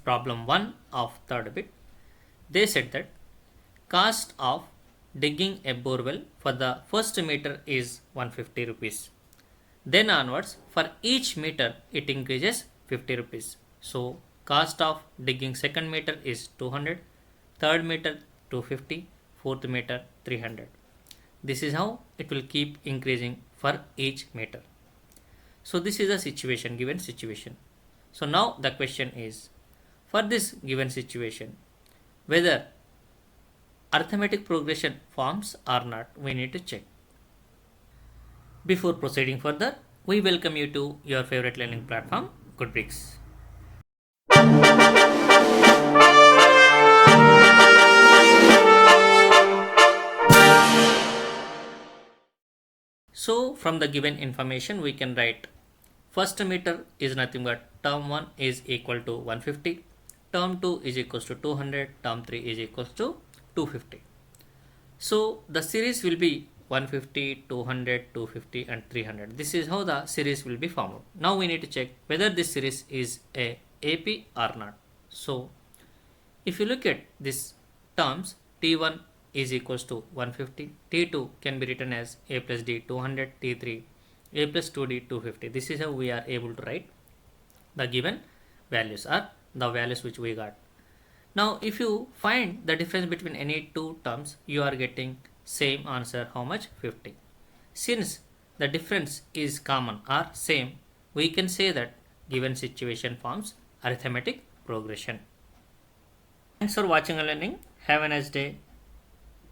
problem 1 of third bit. They said that cost of digging a borewell for the first meter is 150 rupees. Then onwards, for each meter it increases 50 rupees. So cost of digging second meter is 200, third meter 250, fourth meter 300. This is how it will keep increasing for each meter. So this is a situation, given situation. So now the question is, for this given situation, whether arithmetic progression forms or not, we need to check. Before proceeding further, we welcome you to your favorite learning platform, GoodBricks. So from the given information, we can write first meter is nothing but term 1 is equal to 150, term 2 is equals to 200, term 3 is equals to 250. So the series will be 150, 200, 250 and 300. This is how the series will be formed. Now we need to check whether this series is a AP or not. So if you look at these terms, T1 is equals to 150, T2 can be written as A plus D 200, T3 A plus 2D 250. This is how we are able to write the given values or the values which we got. Now if you find the difference between any two terms, you are getting same answer, how much? 50. Since the difference is common or same, we can say that given situation forms arithmetic progression. Thanks for watching and learning. Have a nice day.